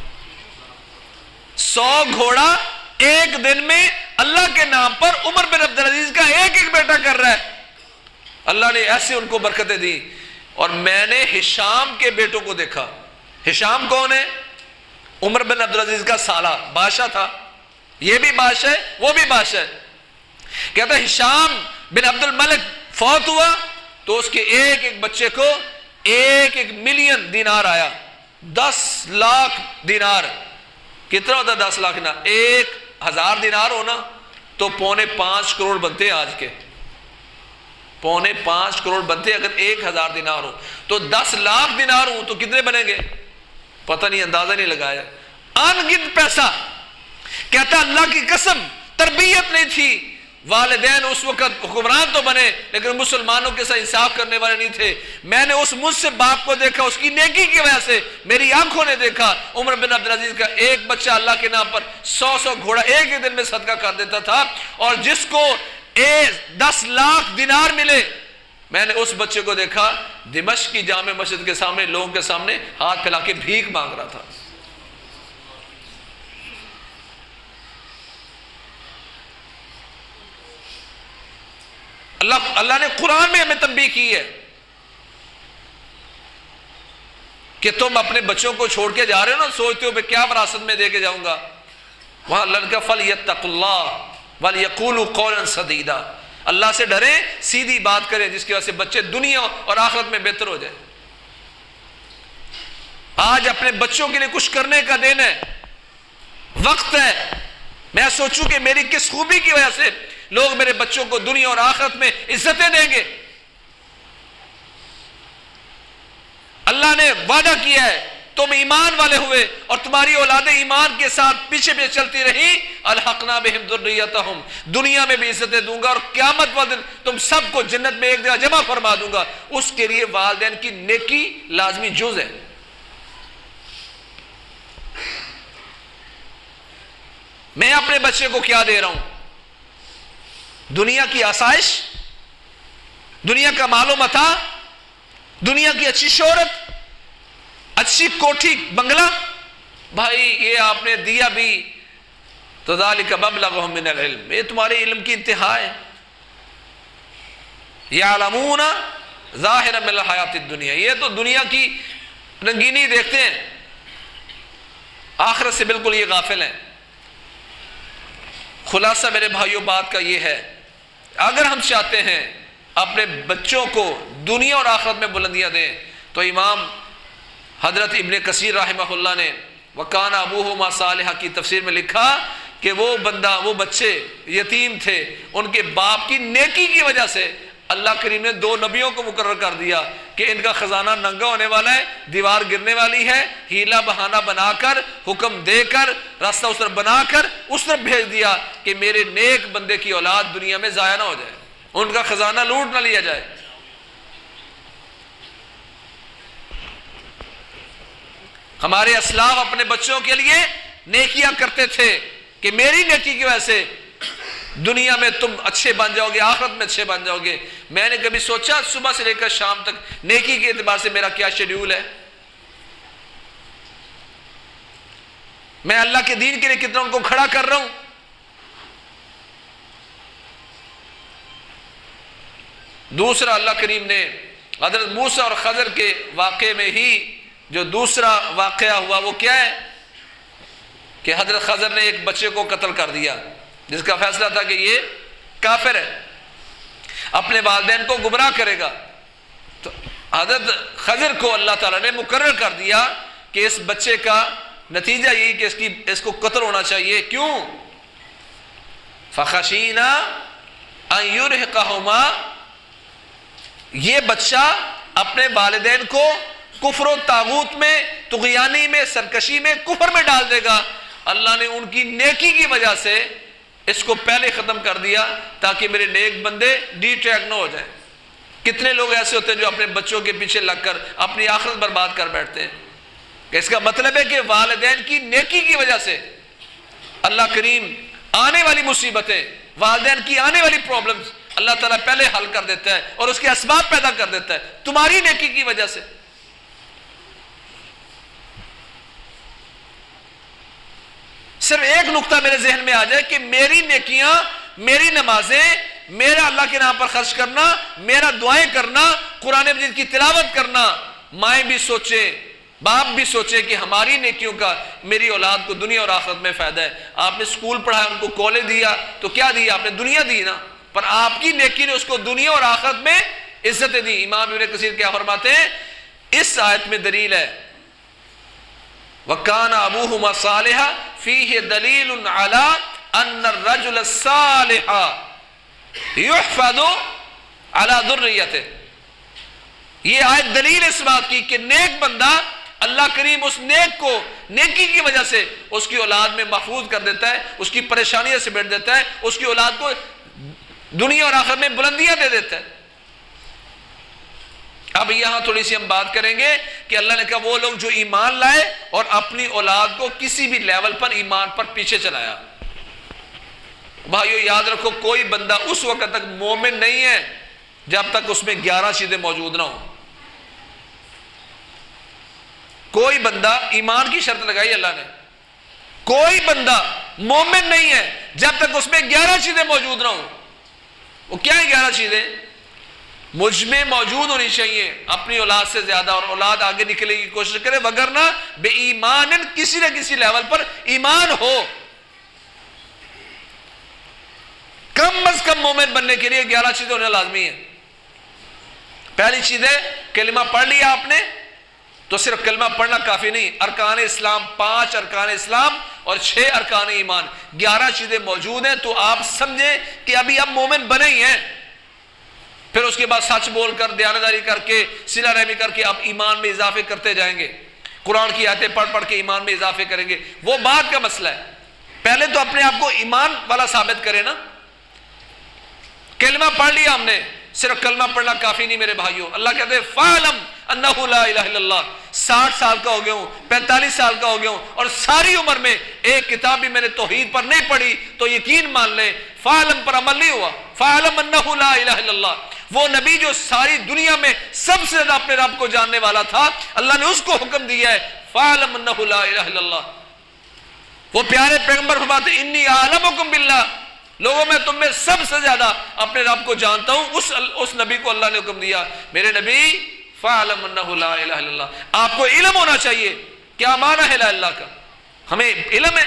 100 گھوڑا ایک دن میں اللہ کے نام پر عمر بن عبدالعزیز کا ایک بیٹا کر رہا ہے. اللہ نے ایسے ان کو برکتیں دی. اور میں نے ہشام کے بیٹوں کو دیکھا. ہشام کون ہے؟ عمر بن عبدالعزیز کا سالہ، بادشاہ تھا، یہ بھی بادشاہ ہے وہ بھی بادشاہ ہے. کہتا ہشام بن عبد الملک فوت ہوا تو اس کے ایک بچے کو 1 ملین دینار آیا. 10 لاکھ دینار کتنا ہوتا ہے؟ 10 لاکھ دینار 1000 دینار ہونا تو 4.25 کروڑ بنتے ہیں آج کے. 4.25 کروڑ بنتے اگر 1000 دینار ہو تو 10 لاکھ دینار ہو تو کتنے بنیں گے؟ پتہ نہیں، اندازہ نہیں لگایا. ان گنت پیسہ. کہتا اللہ کی قسم تربیت نہیں تھی. والدین اس وقت حکمران تو بنے لیکن مسلمانوں کے ساتھ انصاف کرنے والے نہیں تھے. میں نے اس مجھ سے باپ کو دیکھا، اس کی نیکی کی وجہ سے میری آنکھوں نے دیکھا عمر بن عبدالعزیز کا ایک بچہ اللہ کے نام پر 100 گھوڑا ایک ہی دن میں صدقہ کر دیتا تھا. اور جس کو 10 لاکھ دینار ملے، میں نے اس بچے کو دیکھا دمشق کی جامع مسجد کے سامنے لوگوں کے سامنے ہاتھ پھیلا کے بھیک مانگ رہا تھا. اللہ نے قرآن میں ہمیں تنبیہ کی ہے کہ تم اپنے بچوں کو چھوڑ کے جا رہے ہو نا، سوچتے ہو میں کیا وراثت میں دے کے جاؤں گا. وہاں اللہ نے کہا فَلْيَتَّقُوا اللَّهَ وَلْيَقُولُوا قَوْلًا سَدِيدًا، اللہ سے ڈریں، سیدھی بات کریں جس کی وجہ سے بچے دنیا اور آخرت میں بہتر ہو جائیں. آج اپنے بچوں کے لیے کچھ کرنے کا دن ہے، وقت ہے. میں سوچوں کہ میری کس خوبی کی وجہ سے لوگ میرے بچوں کو دنیا اور آخرت میں عزتیں دیں گے۔ اللہ نے وعدہ کیا ہے تم ایمان والے ہوئے اور تمہاری اولادیں ایمان کے ساتھ پیچھے پیچھے چلتی رہی، الحقنا بہم ذریتہم، دنیا میں بھی عزتیں دوں گا اور قیامت والے دن تم سب کو جنت میں ایک جگہ جمع فرما دوں گا۔ اس کے لیے والدین کی نیکی لازمی جز ہے۔ میں اپنے بچے کو کیا دے رہا ہوں؟ دنیا کی آسائش، دنیا کا مال و متاع، دنیا کی اچھی شہرت، اچھی کوٹھی بنگلہ؟ بھائی یہ آپ نے دیا بھی تو ذالک مبلغہم من العلم، یہ تمہارے علم کی انتہا ہے۔ یعلمون ظاہرا من الحیات الدنیا، یہ تو دنیا کی رنگینی دیکھتے ہیں، آخرت سے بالکل یہ غافل ہیں۔ خلاصہ میرے بھائیوں بات کا یہ ہے، اگر ہم چاہتے ہیں اپنے بچوں کو دنیا اور آخرت میں بلندیاں دیں تو امام حضرت ابن کثیر رحمہ اللہ نے وَكَانَ أَبُوهُمَا صَالِحًا کی تفسیر میں لکھا کہ وہ بچے یتیم تھے، ان کے باپ کی نیکی کی وجہ سے اللہ کریم نے 2 نبیوں کو مقرر کر دیا کہ ان کا خزانہ ننگا ہونے والا ہے، دیوار گرنے والی ہے، ہیلا بہانہ بنا کر، حکم دے کر، راستہ اس طرف بنا کر اس طرف بھیج دیا کہ میرے نیک بندے کی اولاد دنیا میں ضائع نہ ہو جائے، ان کا خزانہ لوٹ نہ لیا جائے۔ ہمارے اسلاف اپنے بچوں کے لیے نیکیاں کرتے تھے کہ میری نیکی کی وجہ سے دنیا میں تم اچھے بن جاؤ گے، آخرت میں اچھے بن جاؤ گے۔ میں نے کبھی سوچا صبح سے لے کر شام تک نیکی کے اعتبار سے میرا کیا شیڈیول ہے؟ میں اللہ کے دین کے لیے کتنا ان کو کھڑا کر رہا ہوں؟ دوسرا، اللہ کریم نے حضرت موسیٰ اور خضر کے واقعے میں ہی جو دوسرا واقعہ ہوا وہ کیا ہے کہ حضرت خضر نے ایک بچے کو قتل کر دیا جس کا فیصلہ تھا کہ یہ کافر ہے، اپنے والدین کو گمراہ کرے گا۔ تو حضرت خضر کو اللہ تعالیٰ نے مقرر کر دیا کہ اس بچے کا نتیجہ یہی کہ اس کو قتل ہونا چاہیے۔ کیوں؟ فَخَشِينَا أَن يُرْهِقَهُمَا، یہ بچہ اپنے والدین کو کفر و طاغوت میں، طغیانی میں، سرکشی میں، کفر میں ڈال دے گا۔ اللہ نے ان کی نیکی کی وجہ سے اس کو پہلے ختم کر دیا تاکہ میرے نیک بندے ڈی ٹریک نہ ہو جائیں۔ کتنے لوگ ایسے ہوتے ہیں جو اپنے بچوں کے پیچھے لگ کر اپنی آخرت برباد کر بیٹھتے ہیں، کہ اس کا مطلب ہے کہ والدین کی نیکی کی وجہ سے اللہ کریم آنے والی مصیبتیں، والدین کی آنے والی پرابلمز اللہ تعالیٰ پہلے حل کر دیتا ہے اور اس کے اسباب پیدا کر دیتا ہے تمہاری نیکی کی وجہ سے۔ صرف ایک نقطہ میرے ذہن میں آ جائے کہ میری نیکیاں، میری نمازیں، میرا اللہ کے نام پر خرچ کرنا، میرا دعائیں کرنا، قرآن مجید کی تلاوت کرنا، مائیں بھی سوچیں، باپ بھی سوچیں کہ ہماری نیکیوں کا میری اولاد کو دنیا اور آخرت میں فائدہ ہے۔ آپ نے سکول پڑھایا، ان کو کالج دیا تو کیا دیا؟ آپ نے دنیا دی نا، پر آپ کی نیکی نے اس کو دنیا اور آخرت میں عزتیں دی۔ امام ابن کثیر کیا فرماتے ہیں؟ اس آیت میں دلیل ہے وَكَانَ أَبُوهُمَا صَالِحًا فِيهِ دَلِيلٌ عَلَىٰ أَنَّ الرَّجُلَ الصَّالِحَ يُحْفَظُ عَلَىٰ ذُرِّيَّتِهِ، یہ آیت دلیل اس بات کی کہ نیک بندہ اللہ کریم اس نیک کو نیکی کی وجہ سے اس کی اولاد میں محفوظ کر دیتا ہے، اس کی پریشانیوں سے بیٹھ دیتا ہے، اس کی اولاد کو دنیا اور آخرت میں بلندیاں دے دیتا ہے۔ اب یہاں تھوڑی سی ہم بات کریں گے کہ اللہ نے کہا وہ لوگ جو ایمان لائے اور اپنی اولاد کو کسی بھی لیول پر ایمان پر پیچھے چلایا۔ بھائیو یاد رکھو، کوئی بندہ اس وقت تک مومن نہیں ہے جب تک اس میں 11 چیزیں موجود نہ ہوں۔ کوئی بندہ، ایمان کی شرط لگائی اللہ نے، کوئی بندہ مومن نہیں ہے جب تک اس میں 11 چیزیں موجود نہ ہوں۔ وہ کیا ہے 11 چیزیں؟ مجھ میں موجود ہونی چاہیے اپنی اولاد سے زیادہ، اور اولاد آگے نکلے کی کوشش کرے، وگرنہ بے ایمان کسی نہ کسی لیول پر ایمان ہو۔ کم از کم مومن بننے کے لیے 11 چیزیں ہونا لازمی ہے۔ پہلی چیز ہے کلمہ پڑھ لیا آپ نے تو صرف کلمہ پڑھنا کافی نہیں، ارکان اسلام 5 ارکان اسلام اور 6 ارکان ایمان، 11 چیزیں موجود ہیں، تو آپ سمجھیں کہ ابھی آپ مومن بنے ہی ہیں. پھر اس کے بعد سچ بول کر، دیانتداری کر کے، صلہ رحمی کر کے آپ ایمان میں اضافے کرتے جائیں گے، قرآن کی آیتیں پڑھ پڑھ کے ایمان میں اضافے کریں گے، وہ بعد کا مسئلہ ہے. پہلے تو اپنے آپ کو ایمان والا ثابت کرے نا. کلمہ پڑھ لیا ہم نے، صرف کلمہ پڑھنا کافی نہیں میرے بھائیوں. اللہ کہتے ہیں فَعْلَمْ أَنَّهُ لَا إِلَهَ إِلَّا اللَّهُ. 60 سال کا ہو گیا ہوں، 45 سال کا ہو گیا ہوں، اور ساری عمر میں ایک کتاب بھی میں نے توحید پر نہیں پڑھی، تو یقین مان لیں فَعْلَمْ پر عمل نہیں ہوا. فَعْلَمْ أَنَّهُ لَا إِلَهَ إِلَّا اللَّهُ. وہ نبی جو ساری دنیا میں سب سے زیادہ اپنے رب کو جاننے والا تھا، اللہ نے اس کو حکم دیا ہے فَعْلَمْ أَنَّهُ لَا إِلَهَ إِلَّا اللَّهُ. وہ پیارے پیغمبر فرماتے ہیں انی اعلمکم باللہ، لوگوں میں تم میں سب سے زیادہ اپنے رب کو جانتا ہوں. اس نبی کو اللہ نے حکم دیا میرے نبی فَعْلَمْ أَنَّهُ لَا إِلَهَ إِلَّا اللَّهُ. آپ کو علم ہونا چاہیے کیا معنی ہے لا الہ کا. ہمیں علم ہے.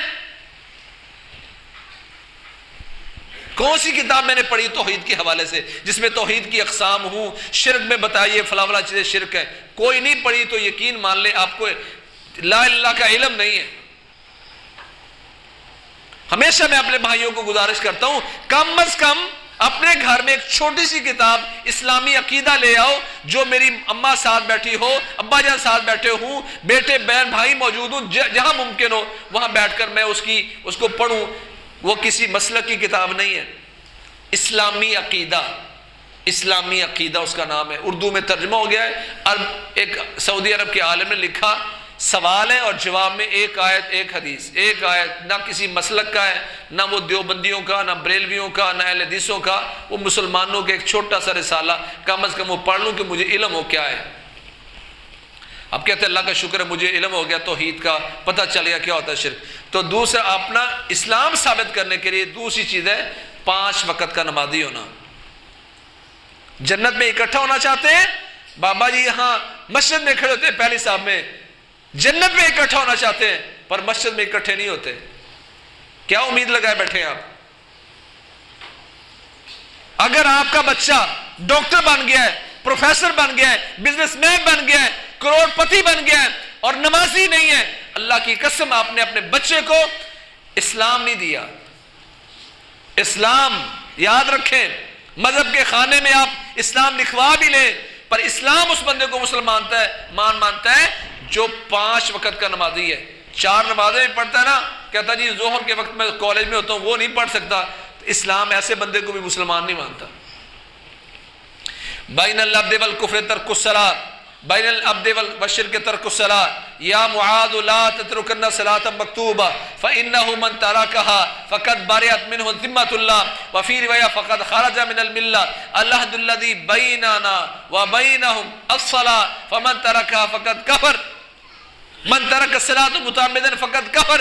کون سی کتاب میں نے پڑھی توحید کے حوالے سے جس میں توحید کی اقسام ہوں، شرک میں بتائیے فلاں فلاں چیزیں شرک ہے، کوئی نہیں پڑھی تو یقین مان لیں آپ کو لا الہ کا علم نہیں ہے. ہمیشہ میں اپنے بھائیوں کو گزارش کرتا ہوں کم از کم اپنے گھر میں ایک چھوٹی سی کتاب اسلامی عقیدہ لے آؤ، جو میری اماں ساتھ بیٹھی ہو، ابا جان ساتھ بیٹھے ہوں، بیٹے بہن بھائی موجود ہوں، جہاں ممکن ہو وہاں بیٹھ کر میں اس کو پڑھوں. وہ کسی مسلک کی کتاب نہیں ہے. اسلامی عقیدہ، اسلامی عقیدہ اس کا نام ہے. اردو میں ترجمہ ہو گیا ہے. ایک سعودی عرب کے عالم نے لکھا، سوال ہے اور جواب میں ایک آیت ایک حدیث. ایک آیت نہ کسی مسلک کا ہے، نہ وہ دیوبندیوں کا، نہ بریلویوں کا، نہ اہل حدیثوں کا، وہ مسلمانوں کے ایک چھوٹا سا رسالہ. کم از کم وہ پڑھ لوں کہ مجھے علم ہو کیا ہے. اب کہتے ہیں اللہ کا شکر ہے مجھے علم ہو گیا توحید کا، پتہ چل گیا کیا ہوتا ہے شرک. تو دوسرا اپنا اسلام ثابت کرنے کے لیے دوسری چیز ہے 5 وقت کا نمازی ہونا. جنت میں اکٹھا ہونا چاہتے ہیں؟ بابا جی یہاں مسجد میں کھڑے ہوتے ہیں پہلی صاحب میں. جنت میں اکٹھا ہونا چاہتے ہیں پر مسجد میں اکٹھے نہیں ہوتے. کیا امید لگائے بیٹھے ہیں آپ؟ اگر آپ کا بچہ ڈاکٹر بن گیا ہے، پروفیسر بن گیا ہے، بزنس مین بن گیا ہے، کروڑ پتی بن گیا ہے اور نمازی نہیں ہے، اللہ کی قسم آپ نے اپنے بچے کو اسلام نہیں دیا. اسلام یاد رکھیں، مذہب کے خانے میں آپ اسلام لکھوا بھی لیں پر اسلام اس بندے کو مسلمان مانتا ہے جو 5 وقت کا نمازی ہے. 4 نمازیں بھی پڑھتا ہے نا، کہتا جی ظہر کے وقت میں کالج میں ہوتا ہوں وہ نہیں پڑھ سکتا. اسلام ایسے بندے کو بھی مسلمان نہیں مانتا. بین العبد والکفر ترک الصلاۃ، بین العبد والشرک ترک الصلاۃ. یا معاذ لا تترکن صلاۃ مکتوبہ فانہ من ترکها فقد برئت منہ ذمۃ اللہ وفی روایہ فقد خرج من الملہ. العہد الذی بیننا وبینہم الصلاۃ فمن ترکها فقد کفر. من ترک الصلاۃ متعمدا فقد کفر.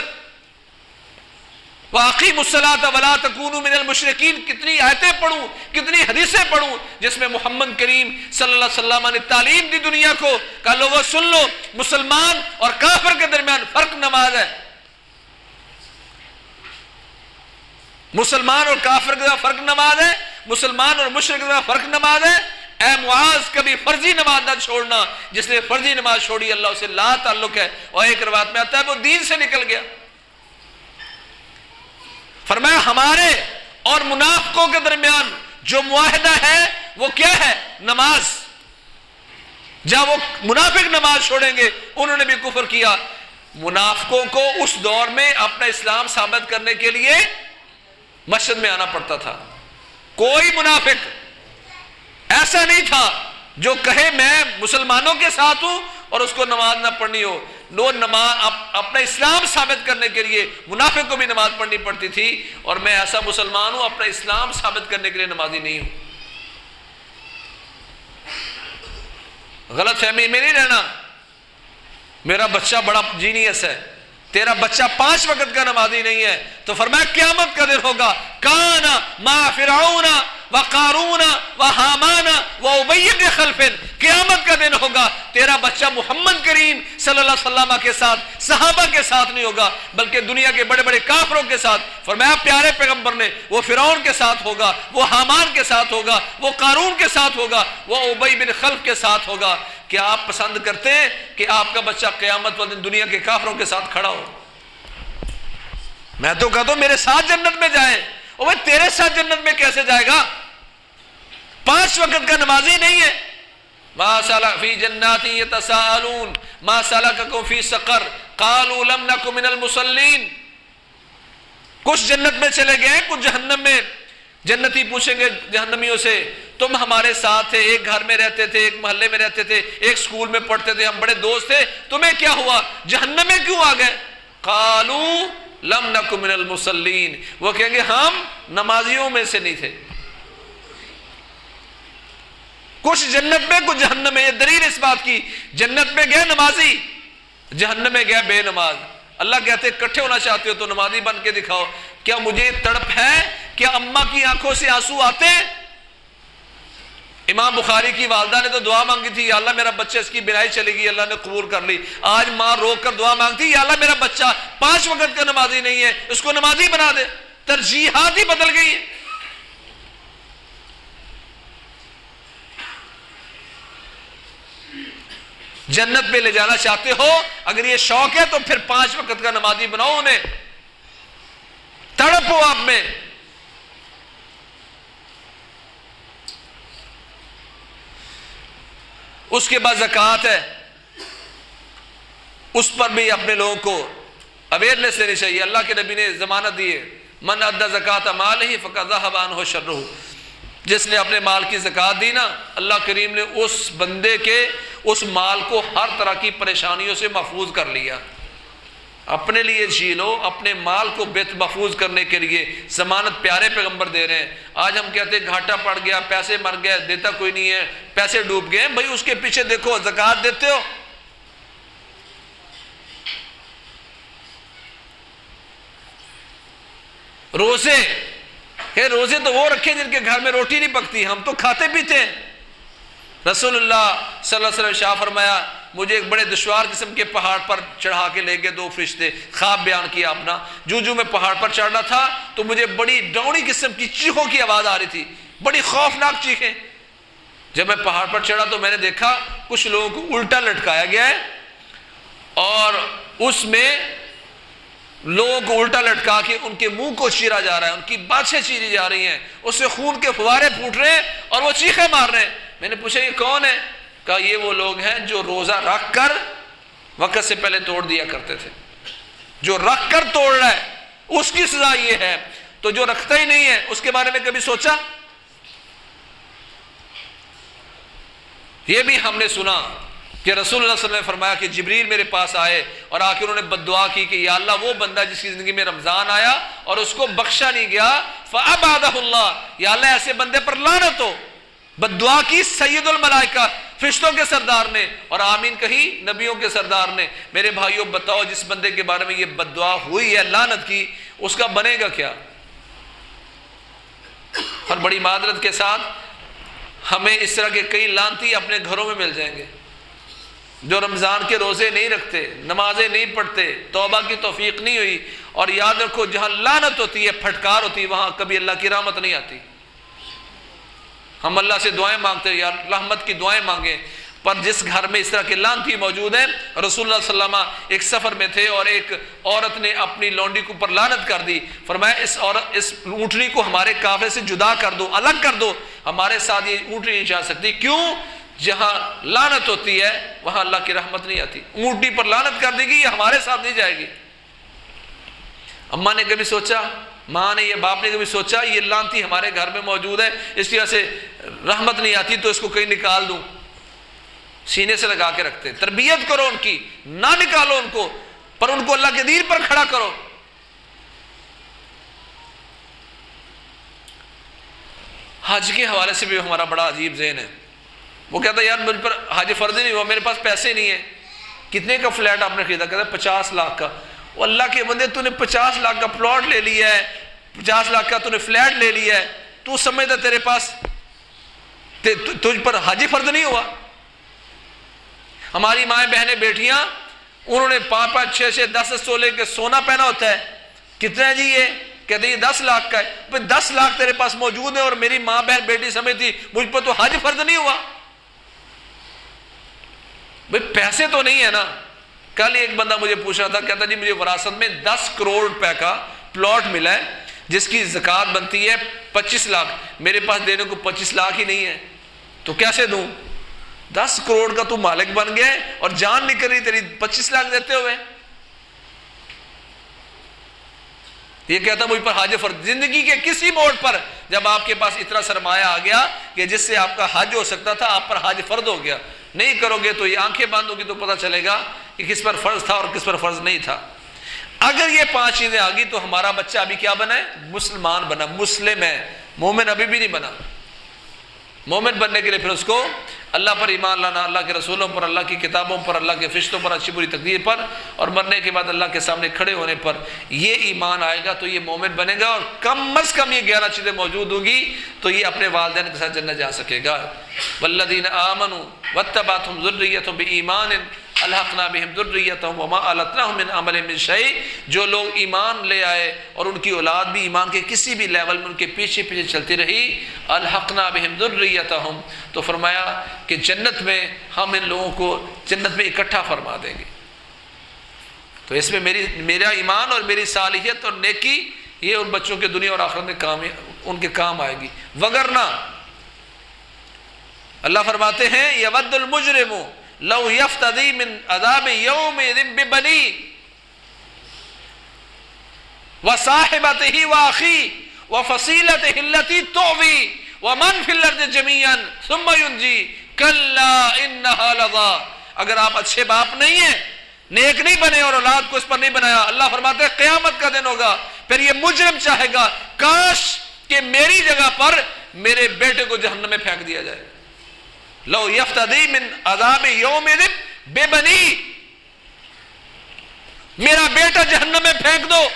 وَأَقِيمُوا الصَّلَاةَ وَلَا تَكُونُوا مِنَ الْمُشْرِكِينَ. کتنی آیتیں پڑھوں، کتنی حدیثیں پڑھوں جس میں محمد کریم صلی اللہ علیہ وسلم نے تعلیم دی دنیا کو کہ لوگوں سن لو، مسلمان اور کافر کے درمیان فرق نماز ہے. مسلمان اور کافر کے درمیان فرق نماز ہے، مسلمان اور مشرک کے درمیان فرق نماز ہے. اے معاذ کبھی فرضی نماز نہ چھوڑنا، جس نے فرضی نماز چھوڑی اللہ اسے لا تعلق ہے. اور ایک روایت میں آتا ہے وہ دین سے نکل گیا. فرمایا ہمارے اور منافقوں کے درمیان جو معاہدہ ہے وہ کیا ہے؟ نماز. جب وہ منافق نماز چھوڑیں گے انہوں نے بھی کفر کیا. منافقوں کو اس دور میں اپنا اسلام ثابت کرنے کے لیے مسجد میں آنا پڑتا تھا. کوئی منافق ایسا نہیں تھا جو کہے میں مسلمانوں کے ساتھ ہوں اور اس کو نماز نہ پڑھنی ہو. نو نماز اپنا اسلام ثابت کرنے کے لیے منافق کو بھی نماز پڑھنی پڑتی تھی. اور میں ایسا مسلمان ہوں اپنا اسلام ثابت کرنے کے لیے نمازی نہیں ہوں. غلط فہمی میں نہیں رہنا. میرا بچہ بڑا جینیس ہے، تیرا بچہ 5 وقت کا نمازی نہیں ہے تو فرمایا قیامت کا دن ہوگا کانا ما فرعون وقارون وحامان وابی بن خلف. قیامت کا دن ہوگا تیرا بچہ محمد کریم صلی اللہ علیہ وسلم کے ساتھ، صحابہ کے ساتھ نہیں ہوگا بلکہ دنیا کے بڑے بڑے کافروں کے ساتھ. فرمایا پیارے پیغمبر نے وہ فرعون کے ساتھ ہوگا، وہ حامان کے ساتھ ہوگا، وہ قارون کے ساتھ ہوگا، وہ ابی بن خلف کے ساتھ ہوگا. کیا آپ پسند کرتے ہیں کہ آپ کا بچہ قیامت والے دن دنیا کے کافروں کے ساتھ کھڑا ہو؟ میں تو کہتا ہوں میرے ساتھ جنت میں جائے، اور وہ تیرے ساتھ جنت میں کیسے جائے گا؟ 5 وقت کا نمازی نہیں ہے۔ ما سلک فی جنات یتساءلون ما سلککم فی سقر قالوا لم نک من المصلین۔ کچھ جنت میں چلے گئے، کچھ جہنم میں۔ جنتی پوچھیں گے جہنمیوں سے، تم ہمارے ساتھ تھے، ایک گھر میں رہتے تھے، ایک محلے میں رہتے تھے، ایک سکول میں پڑھتے تھے، ہم بڑے دوست تھے، تمہیں کیا ہوا؟ جہنم میں کیوں آ گئے؟ قالوا لم نک من المصلین، وہ کہیں گے ہم نمازیوں میں سے نہیں تھے۔ کچھ جنت میں، کچھ جہنم میں۔ یہ دلیل اس بات کی، جنت میں گئے نمازی، جہنم میں گئے بے نماز۔ اللہ کہتے اکٹھے ہونا چاہتے ہو تو نمازی بن کے دکھاؤ۔ کیا مجھے تڑپ ہے؟ کیا اماں کی آنکھوں سے آنسو آتے ہیں؟ امام بخاری کی والدہ نے تو دعا مانگی تھی، یا اللہ میرا بچہ، اس کی بینائی چلے گی، اللہ نے قبول کر لی۔ آج ماں رو کر دعا مانگتی، یا اللہ میرا بچہ 5 وقت کا نمازی نہیں ہے، اس کو نمازی بنا دے۔ ترجیحات ہی بدل گئی ہیں۔ جنت پہ لے جانا چاہتے ہو، اگر یہ شوق ہے تو پھر 5 وقت کا نمازی بناؤ انہیں، تڑپو آپ میں۔ اس کے بعد زکوٰۃ ہے، اس پر بھی اپنے لوگوں کو اویئرنیس دینی چاہیے۔ اللہ کے نبی نے ضمانت دی ہے، من ادى زکوٰۃ مالہ فقد ذهب عنہ شرہ۔ جس نے اپنے مال کی زکوٰۃ دی نا، اللہ کریم نے اس بندے کے اس مال کو ہر طرح کی پریشانیوں سے محفوظ کر لیا۔ اپنے لیے جی لو، اپنے مال کو محفوظ کرنے کے لیے ضمانت پیارے پیغمبر دے رہے ہیں۔ آج ہم کہتے ہیں گھاٹا پڑ گیا، پیسے مر گئے، دیتا کوئی نہیں ہے، پیسے ڈوب گئے، بھائی اس کے پیچھے دیکھو، زکوٰۃ دیتے ہو؟ روزے، روزے تو وہ رکھے جن کے گھر میں روٹی نہیں پکتی، ہم تو کھاتے پیتے ہیں۔ رسول اللہ صلی اللہ علیہ وسلم شاہ فرمایا، مجھے ایک بڑے دشوار قسم کے پہاڑ پر چڑھا کے لے گئے 2 فرشتے، خواب بیان کیا اپنا۔ جو میں پہاڑ پر چڑھنا تھا تو مجھے بڑی ڈوڑی قسم کی چیخوں کی آواز آ رہی تھی، بڑی خوفناک چیخیں۔ جب میں پہاڑ پر چڑھا تو میں نے دیکھا کچھ لوگوں کو الٹا لٹکایا گیا ہے، اور اس میں لوگوں کو الٹا لٹکا کے ان کے منہ کو چیرا جا رہا ہے، ان کی باتیں چیری جا رہی ہیں، اس سے خون کے فوارے پھوٹ رہے ہیں اور وہ چیخیں مار رہے ہیں۔ میں نے پوچھا یہ کون ہے؟ کہا یہ وہ لوگ ہیں جو روزہ رکھ کر وقت سے پہلے توڑ دیا کرتے تھے۔ جو رکھ کر توڑ رہا ہے اس کی سزا یہ ہے، تو جو رکھتا ہی نہیں ہے اس کے بارے میں کبھی سوچا؟ یہ بھی ہم نے سنا کہ رسول اللہ صلی اللہ علیہ وسلم نے فرمایا کہ جبریل میرے پاس آئے اور آ کے انہوں نے بد دعا کی کہ یا اللہ وہ بندہ جس کی زندگی میں رمضان آیا اور اس کو بخشا نہیں گیا، فَأَبَعَدَهُ اللَّهُ، یا اللہ ایسے بندے پر لعنت ہو۔ بد دعا کی سید الملائکہ، فرشتوں کے سردار نے، اور آمین کہی نبیوں کے سردار نے۔ میرے بھائیوں بتاؤ، جس بندے کے بارے میں یہ بد دعا ہوئی ہے، لعنت کی، اس کا بنے گا کیا؟ اور بڑی معذرت کے ساتھ ہمیں اس طرح کے کئی لعنتی اپنے گھروں میں مل جائیں گے، جو رمضان کے روزے نہیں رکھتے، نمازیں نہیں پڑھتے، توبہ کی توفیق نہیں ہوئی۔ اور یاد رکھو، جہاں لعنت ہوتی ہے، پھٹکار ہوتی ہے، وہاں کبھی اللہ کی رحمت نہیں آتی۔ ہم اللہ سے دعائیں مانگتے ہیں، یا رحمت کی دعائیں مانگیں، پر جس گھر میں اس طرح کے لعنتی موجود ہیں، رسول اللہ صلی اللہ علیہ وسلم ایک سفر میں تھے اور ایک عورت نے اپنی لونڈی کے اوپر لعنت کر دی۔ فرمایا اس اونٹنی کو ہمارے قافلے سے جدا کر دو، الگ کر دو، ہمارے ساتھ یہ اونٹنی نہیں جا سکتی۔ کیوں؟ جہاں لعنت ہوتی ہے وہاں اللہ کی رحمت نہیں آتی۔ اونٹنی پر لعنت کر دے گی، یہ ہمارے ساتھ نہیں جائے گی۔ اماں نے کبھی سوچا، ماں نے یا باپ نے کبھی سوچا یہ لعنتی ہمارے گھر میں موجود ہے، اس وجہ سے رحمت نہیں آتی تو اس کو کہیں نکال دوں؟ سینے سے لگا کے رکھتے ہیں۔ تربیت کرو ان کی، نہ نکالو ان کو، پر ان کو اللہ کے دین پر کھڑا کرو۔ حج کے حوالے سے بھی ہمارا بڑا عجیب ذہن ہے۔ وہ کہتا ہے یار مجھ پر حج فرض نہیں ہوا، میرے پاس پیسے نہیں ہیں۔ کتنے کا فلیٹ آپ نے خریدا؟ کہتا ہے 50 لاکھ کا۔ وہ اللہ کے بندے، تو نے 50 لاکھ کا پلاٹ لے لیا ہے، 50 لاکھ کا تو نے فلیٹ لے لیا ہے، تو سمجھتا تیرے پاس تجھ پر حج فرض نہیں ہوا؟ ہماری مائیں بہنیں بیٹیاں، انہوں نے 5-5 6-6 10 تولے کے سونا پہنا ہوتا ہے۔ کتنا ہے جی یہ؟ کہتے ہیں یہ 10 لاکھ کا ہے۔ 10 لاکھ تیرے پاس موجود ہے اور میری ماں بہن بیٹی سمجھتی مجھ پر تو حج فرض نہیں ہوا۔ بھئی پیسے تو نہیں ہے نا۔ کل ایک بندہ مجھے پوچھ رہا تھا، کہتا جی مجھے وراثت میں 10 کروڑ روپے کا پلاٹ ملا ہے جس کی زکوٰۃ بنتی ہے 25 لاکھ، میرے پاس دینے کو 25 لاکھ ہی نہیں ہے، تو کیسے دوں؟ 10 کروڑ کا تو مالک بن گیا ہے اور جان نکل رہی تیری 25 لاکھ دیتے ہوئے۔ یہ کہتا مجھ پر حج فرض۔ زندگی کے کسی موڑ پر جب آپ کے پاس اتنا سرمایہ آ گیا کہ جس سے آپ کا حج ہو سکتا تھا، آپ پر حج فرض ہو گیا، نہیں کرو گے تو یہ آنکھیں بند ہوگی تو پتہ چلے گا کہ کس پر فرض تھا اور کس پر فرض نہیں تھا۔ اگر یہ 5 چیزیں آ گئی تو ہمارا بچہ ابھی کیا بنا ہے؟ مسلمان بنا، مسلم ہے، مومن ابھی بھی نہیں بنا۔ مومن بننے کے لیے پھر اس کو اللہ پر ایمان لانا، اللہ کے رسولوں پر، اللہ کی کتابوں پر، اللہ کے فرشتوں پر، اچھی بری تقدیر پر، اور مرنے کے بعد اللہ کے سامنے کھڑے ہونے پر یہ ایمان آئے گا تو یہ مومن بنے گا، اور کم از کم یہ 11 چیزیں موجود ہوں گی تو یہ اپنے والدین کے ساتھ جنت جا سکے گا۔ والذین آمنوا واتبعتهم ذریتهم بایمان الحقنا بهم ذریتهم وما التناهم من عمل من شیء، جو لوگ ایمان لے آئے اور ان کی اولاد بھی ایمان کے کسی بھی لیول میں ان کے پیچھے پیچھے چلتی رہی، الحقنا بهم ذریتهم، تو فرمایا کہ جنت میں ہم ان لوگوں کو جنت میں اکٹھا فرما دیں گے۔ تو اس میں میرا ایمان اور میری صالحیت اور نیکی یہ ان بچوں کے دنیا اور آخرت میں ان کے کام آئے گی، وگرنہ اللہ فرماتے ہیں یود المجرم لو یفتدی من عذاب یومئذ ببنیہ وصاحبتہ واخیہ وفصیلتہ التی تؤویہ ومن فی الارض جمیعا ثم ینجیہ کلا انہا لظیٰ۔ اگر آپ اچھے باپ نہیں ہیں، نیک نہیں بنے اور اولاد کو اس پر نہیں بنایا، اللہ فرماتے ہیں قیامت کا دن ہوگا، پھر یہ مجرم چاہے گا کاش کہ میری جگہ پر میرے بیٹے کو جہنم میں پھینک دیا جائے۔ لو یفتدی من عذاب یومئذ ببنیہ، میرا بیٹا جہنم میں پھینک دو،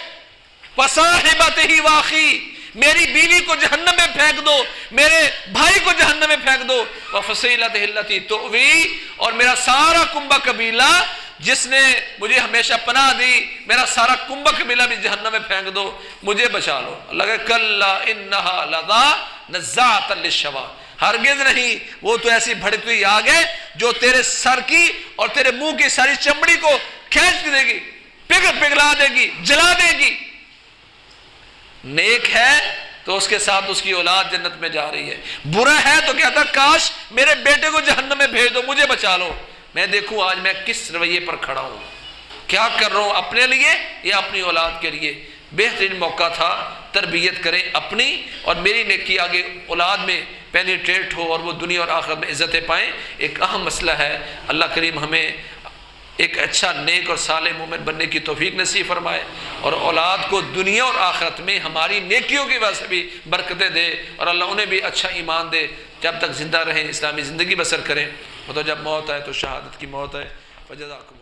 وصاحبتہ واخیہ، میری بیوی کو جہنم میں پھینک دو، میرے بھائی کو جہنم میں پھینک دو، وفصیلتہ التی تؤویہ، اور میرا سارا کنبہ قبیلہ جس نے مجھے ہمیشہ پناہ دی، میرا سارا کنبہ قبیلہ بھی جہنم میں پھینک دو، مجھے بچا لو۔ اللہ کہے کلا انہا لظیٰ نزاعۃ للشویٰ، ہرگز نہیں، وہ تو ایسی بھڑکتی ہوئی آگ ہے جو تیرے سر کی اور تیرے منہ کی ساری چمڑی کو کھینچ دے گی، پگھلا دے گی، جلا دے گی۔ نیک ہے تو اس کے ساتھ اس کی اولاد جنت میں جا رہی ہے، برا ہے تو کہتا کاش میرے بیٹے کو جہنم میں بھیج دو، مجھے بچا لو۔ میں دیکھوں آج میں کس رویے پر کھڑا ہوں، کیا کر رہا ہوں، اپنے لیے یا اپنی اولاد کے لیے۔ بہترین موقع تھا تربیت کریں اپنی، اور میری نیکی آگے اولاد میں پینیٹریٹ ہو اور وہ دنیا اور آخرت میں عزتیں پائیں۔ ایک اہم مسئلہ ہے، اللہ کریم ہمیں ایک اچھا نیک اور صالح مومن بننے کی توفیق نصیب فرمائے، اور اولاد کو دنیا اور آخرت میں ہماری نیکیوں کی وجہ سے بھی برکتیں دے، اور اللہ انہیں بھی اچھا ایمان دے، جب تک زندہ رہیں اسلامی زندگی بسر کریں، تو جب موت آئے تو شہادت کی موت ہے۔ فجزاکم